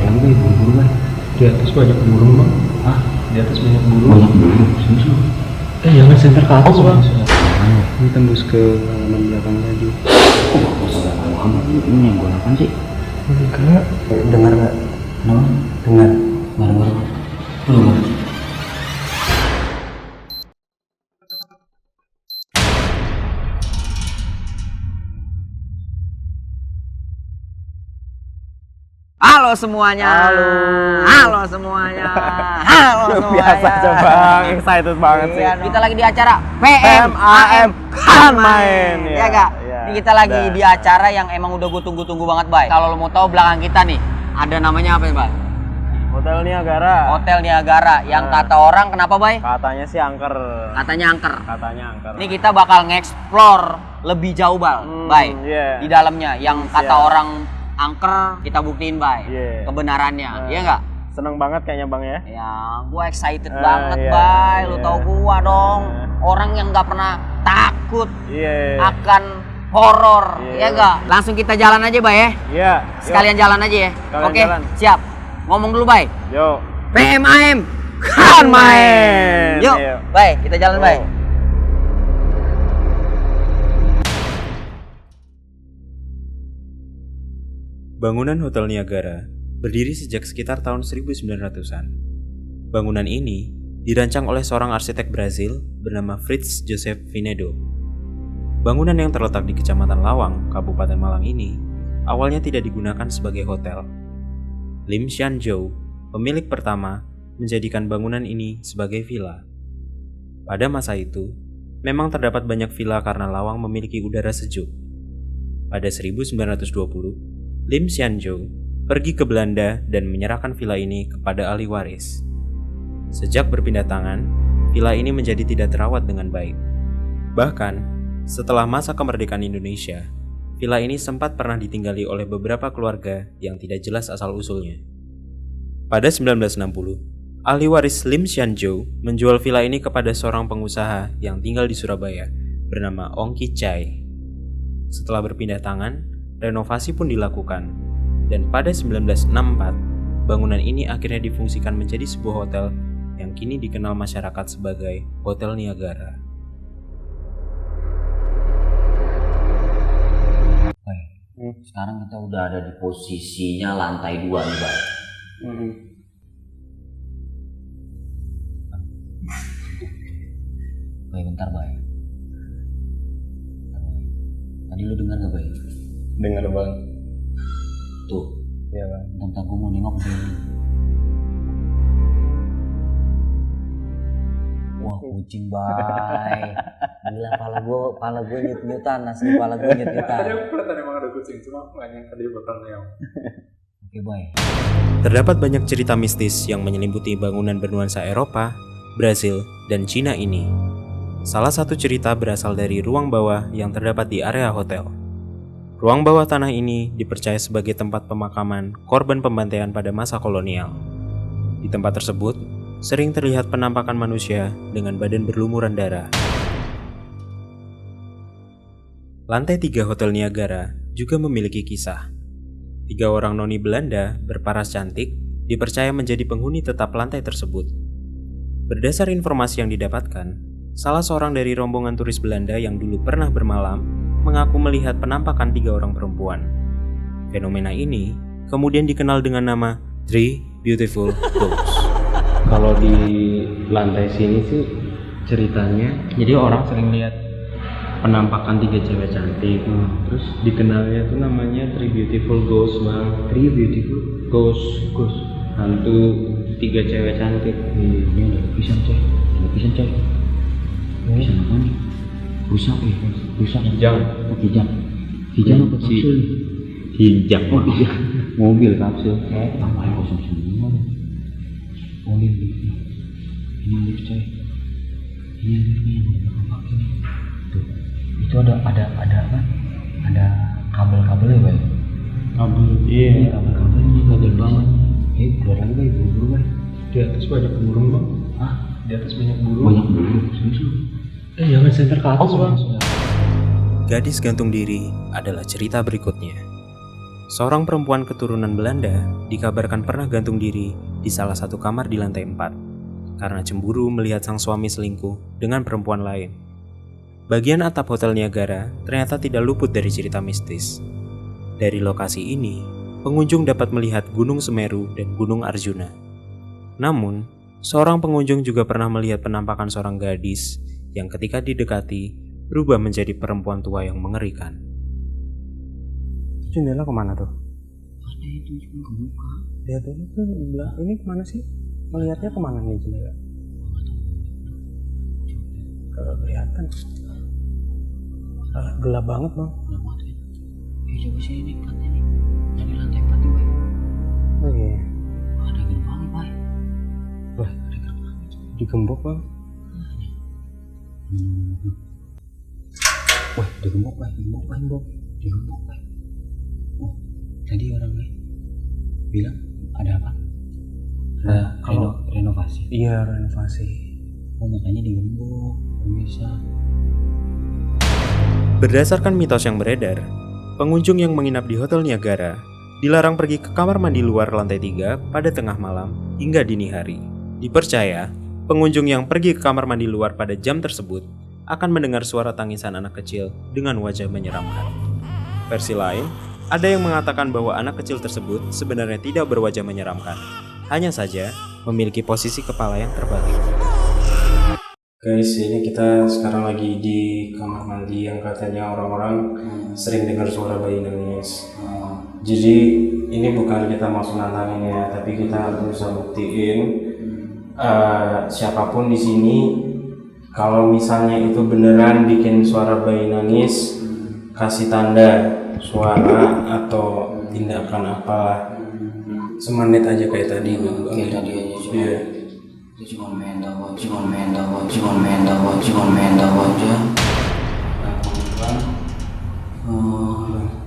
lagi bay, buru-buru bay. Di atas banyak burung bang. Hah? Di atas banyak burung. Banyak burung, sini. Jangan center ke atas bang. Mana? Ini tembus ke halaman belakang lagi. Oh bagus segala Muhammad ini yang gua lakukan sih. Enggak. Dengar nggak? No? Dengar. Dengar. Belum. Halo semuanya. Halo semuanya. Halo semuanya. Biasa aja bang, excited banget sih. Iya, kita lagi di acara PMAM Kan Main. Iya, Ya enggak? iya. Ini kita lagi di acara yang emang udah gue tunggu-tunggu banget, Bay. Kalau lo mau tahu belakang kita nih, ada namanya apa ya, Bay? Hotel Niagara. Hotel Niagara. Yang kata orang kenapa, Bay? Katanya sih angker. Katanya angker. Katanya angker. Ini kita bakal nge-explore lebih jauh, Bay. Iya. Di dalamnya yang kata Siap. orang angker, kita buktiin, Bay. Iya. Kebenarannya. Iya enggak? Seneng banget kayaknya bang ya. Ya, gue excited banget, iya, Bay. Lu iya. tau gua dong. Orang yang nggak pernah takut Iya. akan horor, Iya. ya enggak? Langsung kita jalan aja, Bay ya. Iya. Sekalian jalan aja ya. Sekalian Oke, jalan. siap. Ngomong dulu, Bay. Yo. PMAM Kan Main. Yuk, Iya. Bay, kita jalan, Bay. Oh. Bangunan Hotel Niagara berdiri sejak sekitar tahun 1900-an. Bangunan ini dirancang oleh seorang arsitek Brazil bernama Fritz Joseph Pinedo. Bangunan yang terletak di Kecamatan Lawang, Kabupaten Malang ini awalnya tidak digunakan sebagai hotel. Lim Xianzhou, pemilik pertama, menjadikan bangunan ini sebagai villa. Pada masa itu, memang terdapat banyak villa karena Lawang memiliki udara sejuk. Pada 1920, Lim Xianzhou pergi ke Belanda dan menyerahkan villa ini kepada ahli waris. Sejak berpindah tangan, villa ini menjadi tidak terawat dengan baik. Bahkan, setelah masa kemerdekaan Indonesia, villa ini sempat pernah ditinggali oleh beberapa keluarga yang tidak jelas asal-usulnya. Pada 1960, ahli waris Lim Xianzhou menjual villa ini kepada seorang pengusaha yang tinggal di Surabaya bernama Ong Ki Chai. Setelah berpindah tangan, renovasi pun dilakukan, dan pada 1964, bangunan ini akhirnya difungsikan menjadi sebuah hotel yang kini dikenal masyarakat sebagai Hotel Niagara. Sekarang kita udah ada di posisinya lantai 2 nih, Bay. Bay, bentar, Bay. Tadi lu dengar gak, Bay? Dengar bang. Tuh, Iya bang. bentar gue mau nengok Bay. Wah, kucing, Bay. Gila, pala gue nyut-nyutan, asli pala gue nyut-nyutan. Kelihatan emang ada kucing, cuma nggak nyangka dia bakal neong. Oke, Bay. Terdapat banyak cerita mistis yang menyelimuti bangunan bernuansa Eropa, Brazil, dan Cina ini. Salah satu cerita berasal dari ruang bawah yang terdapat di area hotel. Ruang bawah tanah ini dipercaya sebagai tempat pemakaman korban pembantaian pada masa kolonial. Di tempat tersebut, sering terlihat penampakan manusia dengan badan berlumuran darah. Lantai 3 Hotel Niagara juga memiliki kisah. 3 orang noni Belanda berparas cantik dipercaya menjadi penghuni tetap lantai tersebut. Berdasar informasi yang didapatkan, salah seorang dari rombongan turis Belanda yang dulu pernah bermalam mengaku melihat penampakan 3 orang perempuan. Fenomena ini kemudian dikenal dengan nama Three Beautiful Ghosts. Kalau di lantai sini sih ceritanya, jadi orang sering lihat penampakan 3 cewek cantik. Terus dikenalnya tuh namanya Three Beautiful Ghosts bang. Three Beautiful Ghosts. Hantu 3 cewek cantik. Ini ada pisang, coy. Pisang apa nih? Rusak. Kijang. Oh, kijang. Kijang apa kapsul nih? Kijang. Oh, kijang. Mobil kapsul. Ngapain kosong semua? Oh, ini lift, coy. Ini yang pakai. Tuh. Itu ada apa? Ada kabel-kabelnya, Bay. Kabel. Iya. Kabel-kabelnya kabel banget. Keluar lagi, Bay. Buru-buru, Bay. Di atas banyak burung bang. Hah? Di atas banyak burung. Banyak burung. Serius lu? Jangan center ke atas bang. Gadis gantung diri adalah cerita berikutnya. seorang perempuan keturunan Belanda dikabarkan pernah gantung diri di salah satu kamar di lantai 4 karena cemburu melihat sang suami selingkuh dengan perempuan lain. Bagian atap Hotel Niagara ternyata tidak luput dari cerita mistis. Dari lokasi ini, pengunjung dapat melihat Gunung Semeru dan Gunung Arjuna. Namun, seorang pengunjung juga pernah melihat penampakan seorang gadis yang ketika didekati berubah menjadi perempuan tua yang mengerikan. Jendela kemana tuh? Ada itu cuma kebuka. Lihat dulu tuh belah ini kemana sih? Melihatnya kemana nih jendela? Kalau kelihatan gelap banget bang. Udah banget kan? Coba sini nih platnya nih. Dari lantai 4 nih, Bay. Oh iya. Ada gerbangnya, Bay. Wah, Ada gerbangnya. digembok bang. Wah, digembok, Bay. Digembok, Bay. Oh, tadi orangnya bilang ada apa? Ada renovasi. Iya, renovasi. Oh, makanya digembok, pemirsa. Berdasarkan mitos yang beredar, pengunjung yang menginap di Hotel Niagara dilarang pergi ke kamar mandi luar lantai 3 pada tengah malam hingga dini hari. Dipercaya, pengunjung yang pergi ke kamar mandi luar pada jam tersebut akan mendengar suara tangisan anak kecil dengan wajah menyeramkan. Versi lain, ada yang mengatakan bahwa anak kecil tersebut sebenarnya tidak berwajah menyeramkan, hanya saja memiliki posisi kepala yang terbalik. Guys, ini kita sekarang lagi di kamar mandi yang katanya orang-orang sering dengar suara bayi nangis. Jadi ini bukan kita maksud nantangin ya, tapi kita berusaha buktiin siapapun di sini kalau misalnya itu beneran bikin suara bayi nangis, kasih tanda suara atau tindakan apalah. Semenit aja kayak tadi. Kayak tadi aja cuma. Iya. Itu cuma main tahu aja.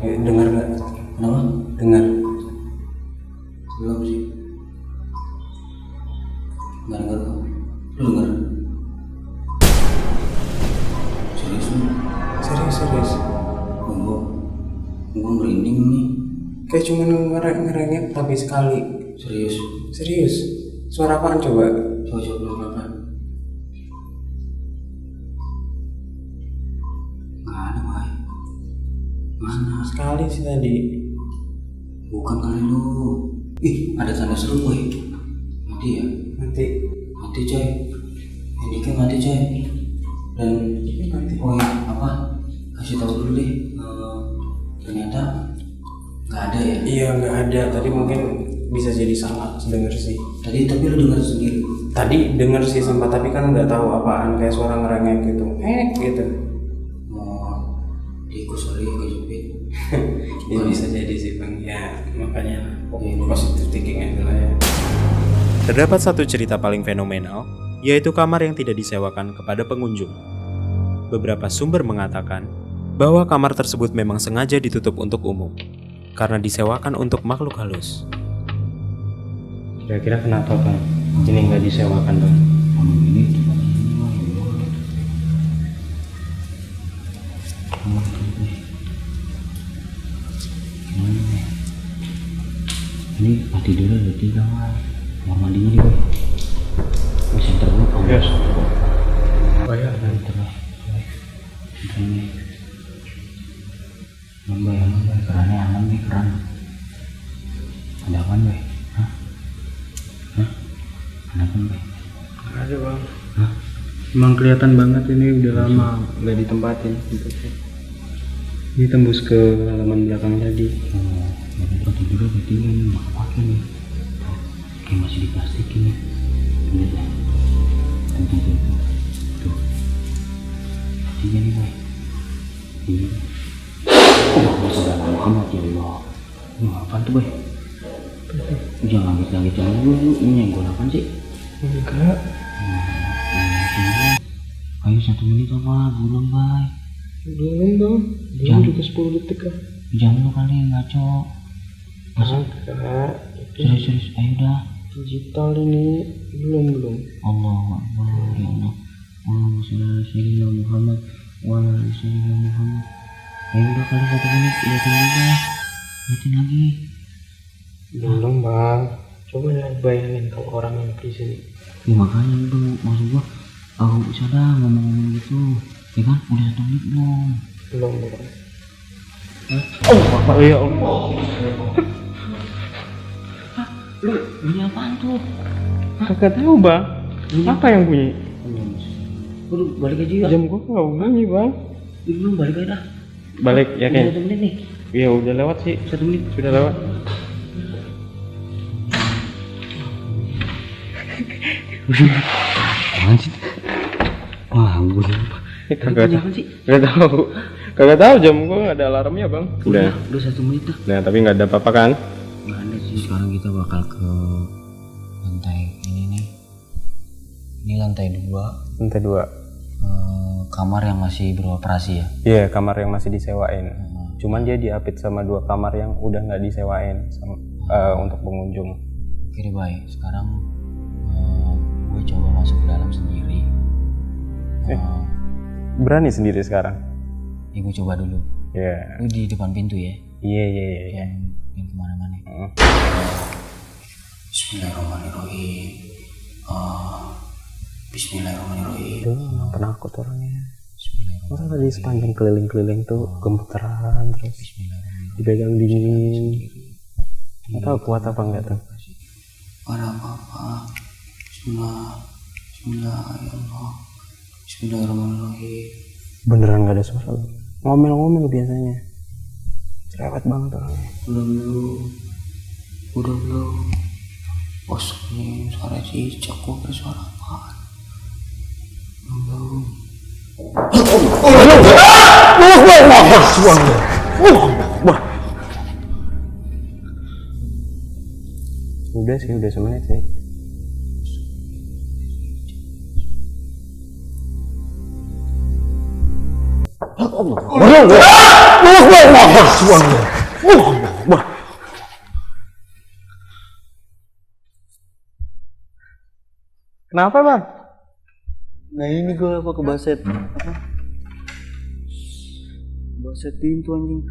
Dengar nggak? Kenapa? Dengar. Belum sih. Nggak dengar kok. Lu dengar? Serius lu? Serius. Gua merinding nih. Kayak cuma ngerengek tapi sekali. Serius. Suara apaan coba? Coba pelan-pelan. Nggak ada, Bay. Mana? Sekali sih tadi. Bukan kali lu. Ih, ada tanda seru, Bay. Mati ya? Mati coy. Ini mati coy. Dan Mati. oh ya, apa? Kasih tahu dulu deh. Ternyata nggak ada ya. Iya nggak ada. Tadi mungkin bisa jadi salah denger sih. Tadi tapi lu dengar sendiri. Tadi denger sih sempat tapi kan nggak tahu apaan, kayak suara ngerengek gitu. Gitu. Mau tikus kali kejepit. Ya bisa jadi sih bang. Ya makanya positive thinking aja lah ya. Terdapat satu cerita paling fenomenal, yaitu kamar yang tidak disewakan kepada pengunjung. Beberapa sumber mengatakan bahwa kamar tersebut memang sengaja ditutup untuk umum, karena disewakan untuk makhluk halus. Kira-kira kenapa bang? Ini nggak disewakan bang? Ini ini mati dulu ada 3 Bay. Mau mandinya nih, Bay. Center dulu kamu. Yes. Oh ya. Ini Bay, kerannya aman nih, keran. Ada apa Bay? Hah? Ada apa Bay? Ada bang. Hah? Emang kelihatan banget ini udah lama nggak ditempatin. Ini tembus ke halaman belakang tadi. Oh, jadi mati dulu berarti ini nggak pakai nih. Kayak masih di plastik ini. Lihat ya. Tuh. Tiga nih Bay. Ini. Oh, saudara Muhammad ya Allah. Ini apaan tuh Bay? Jangan langit-langit jangan dulu. Ini yang gue lakukan sih. Enggak. Ayo 1 menit apa? Belum Bay. Belum bang. Belum juga 10 detik lah. Jangan lu kali ngaco. Enggak. Serius, ayo dah. Digital ini belum. Allahu Akbar, ya Allah. Allahumma sholli ala sayyidina Muhammad wa ala ali sayyidina Muhammad. Ayo udah kali 1 menit, lihatin juga. Liatin lagi. Belum bang. Coba bayangin kalau orang yang di sini. Ya makanya itu maksud gua, aku bisa dah ngomong-ngomong gitu. Ya kan, udah 1 menit belum? Belum bang. Oh ya Allah. Lu bunyi apaan tuh? Kagak tahu bang. Apa yang bunyi? Udah balik aja ya. Jam gua nggak bunyi bang. Ya, belum balik aja dah. Balik Udah yakin? 1 menit nih. Iya udah lewat sih. 1 menit. Sudah lewat. Apaan sih? Wah, gue lupa. Kagak Bunyi apaan sih? Kagak tahu jam gua nggak ada alarmnya bang. Udah. Udah 1 menit dah. Nah tapi nggak ada apa-apa kan? Nggak ada sih. Sekarang kita bakal ke lantai ini nih. Ini lantai 2. Lantai 2. Kamar yang masih beroperasi ya. Iya kamar yang masih disewain. Cuman dia diapit sama 2 kamar yang udah nggak disewain sama, untuk pengunjung. Oke deh, baik. Sekarang gue coba masuk ke dalam sendiri. Berani sendiri sekarang? Ya gue coba dulu. Iya. Lu di depan pintu ya. Iya. Yang kemana-mana. Bismillahirrahmanirrahim. Bismillahirrahmanirrahim. Penakut orangnya. Bismillahirrahmanirrahim. Masa tadi sepanjang keliling-keliling tuh gemeteran terus dipegang dingin. Nggak tahu kuat apa enggak tuh. Ada apa-apa. Bismillahirrahmanirrahim. Beneran nggak ada suara lu. Ngomel-ngomel biasanya. Cerewet banget orangnya. Udah belum. Bosnya suara cicak, gue kira suara apaan. Belum. Udah sih, udah semenit sih. Kenapa bang? Nah ini gue apa kebaset. Kebaset pintu anjing.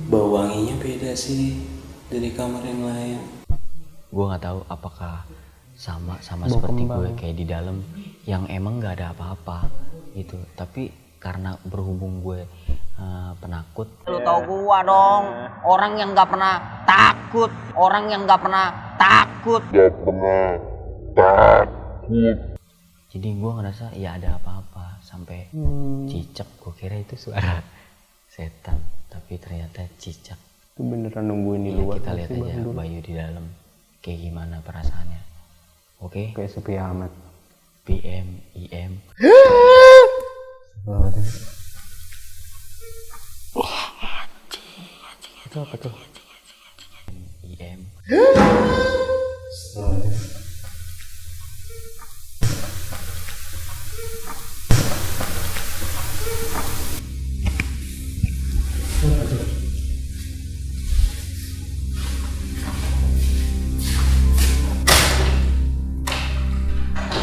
Bau wanginya beda sih dari kamar yang lain. Gue nggak tahu apakah sama seperti gue kayak di dalam yang emang nggak ada apa-apa gitu. Tapi karena berhubung gue penakut. Lu tau gua dong, orang yang nggak pernah takut, Jadi gue ngerasa ya ada apa-apa sampai cicak. Gue kira itu suara setan, tapi ternyata cicak. Itu beneran nungguin di Ya, luar. kita lihat aja Bayu di dalam kayak gimana perasaannya. Oke? Kayak sepi amat. PM, IM. Itu apa tuh? IM.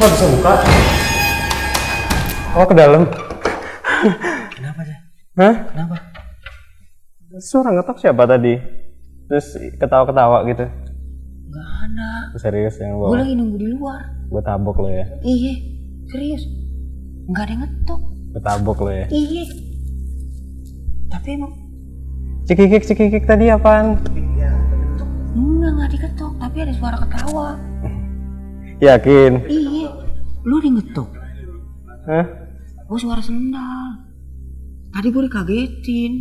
Kok bisa buka? Oh ke dalam. Kenapa sih? Hah? Kenapa? Suara ngetok siapa tadi? Terus ketawa-ketawa gitu. Gak ada. Serius yang Gue bawa. lagi nunggu di luar. Gue tabok lo ya. Iya, serius. Gak ada yang ngetok. Gue tabok lo ya. Iya. Tapi emang Cikikik tadi apaan? enggak diketok. Tapi ada suara ketawa. Yakin? Iya. Lu ada yang ngetok. Hah? Oh, suara sendal. Tadi gue dikagetin.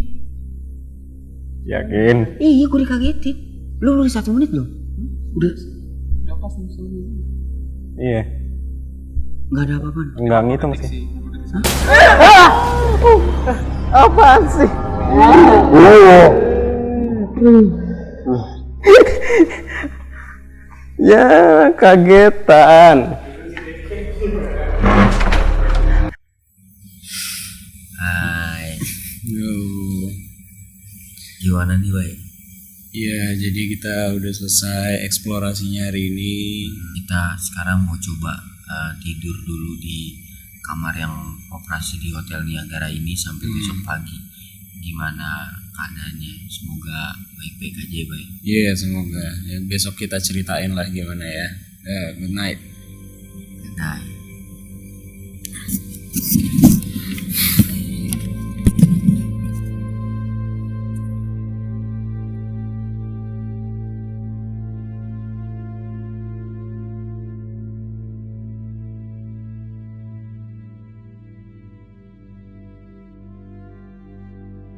Yakin? Iya, gue dikagetin. Lu 1 menit loh. Udah. Iya. Gak ada apa-apa. Enggak ngitung sih. Hah? Apa apaan sih? Ya, kagetan. Hai. Gimana nih, Bay? Ya, jadi kita udah selesai eksplorasinya hari ini. Kita sekarang mau coba tidur dulu di kamar yang operasi di Hotel Niagara ini sampai besok pagi. Gimana keadaannya? Semoga baik-baik aja ya, Bay. Iya, semoga. Ya, besok kita ceritain lah gimana ya. Good night. Nah,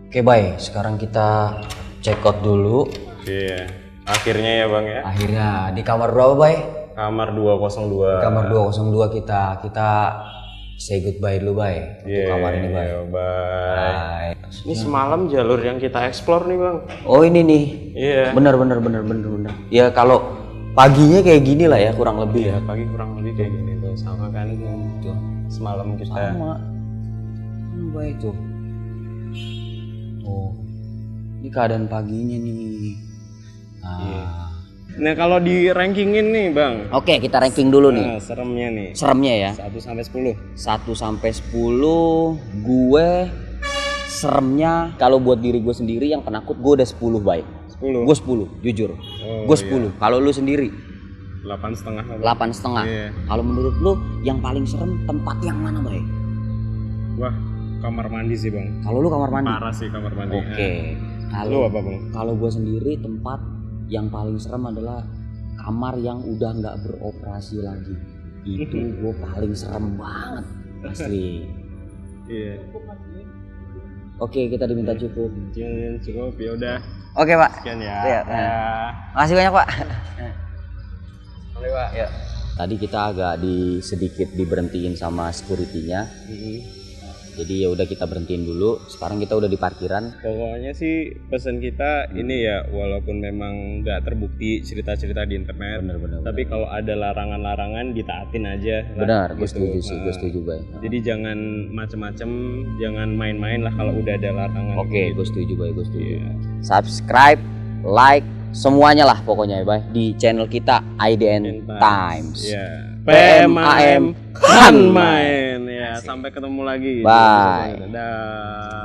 oke, Bay. Sekarang kita check out dulu. Iya. Akhirnya ya Bang ya. Akhirnya di kamar berapa, Bay? Kamar 202. Kamar 202 kita say goodbye dulu, Bay. Untuk kamar ini, Bay. Bye. Bye. Ini semalam jalur yang kita explore nih Bang. Oh, ini nih. Iya. Bener. Ya kalau paginya kayak gini lah ya, kurang lebih Iya, ya. pagi kurang lebih kayak gini tuh. Sama kan tuh. Semalam kita. Sama. Baik tuh. Tuh. Ini keadaan paginya nih. Nah, kalau di rankingin nih Bang. Oke, kita ranking dulu nih. Nah, seremnya nih. Seremnya ya. 1 sampai 10. 1 sampai 10 gue seremnya kalau buat diri gue sendiri yang penakut gue udah 10, Bay. 10. Gue 10, jujur. Oh, Gue 10. Kalau lu sendiri 8,5. 8,5. Iya. Kalau menurut lu yang paling serem tempat yang mana, Bay? Wah, kamar mandi sih Bang. Kalau lu kamar mandi. Parah sih kamar mandi. Oke. Lu apa Bang? Kalau gue sendiri tempat yang paling serem adalah kamar yang udah nggak beroperasi lagi. Itu gue paling serem banget, asli. Iya. Oke, kita diminta cukup. Jangan cukup ya udah. Oke, Pak. Sekian ya. Iya, Ya. Makasih banyak, Pak. Boleh Pak. Ya. Tadi kita agak sedikit diberhentiin sama security-nya. Jadi ya udah kita berhentiin dulu. Sekarang kita udah di parkiran. Pokoknya sih pesan kita ini ya, walaupun memang nggak terbukti cerita-cerita di internet, Bener. tapi kalau ada larangan-larangan ditaatin aja. lah, Benar, gue gitu. setuju sih, gue Nah, setuju, Bay. Jadi jangan macem-macem, jangan main-main lah kalau udah ada larangan. Oke, gitu. gue setuju, Bay, gue setuju. Iya. Subscribe, like, semuanya lah pokoknya ya, Bay. Di channel kita IDN Times. Iya. PMAM kan main ya. Sampai ketemu lagi. Bye. Dadah.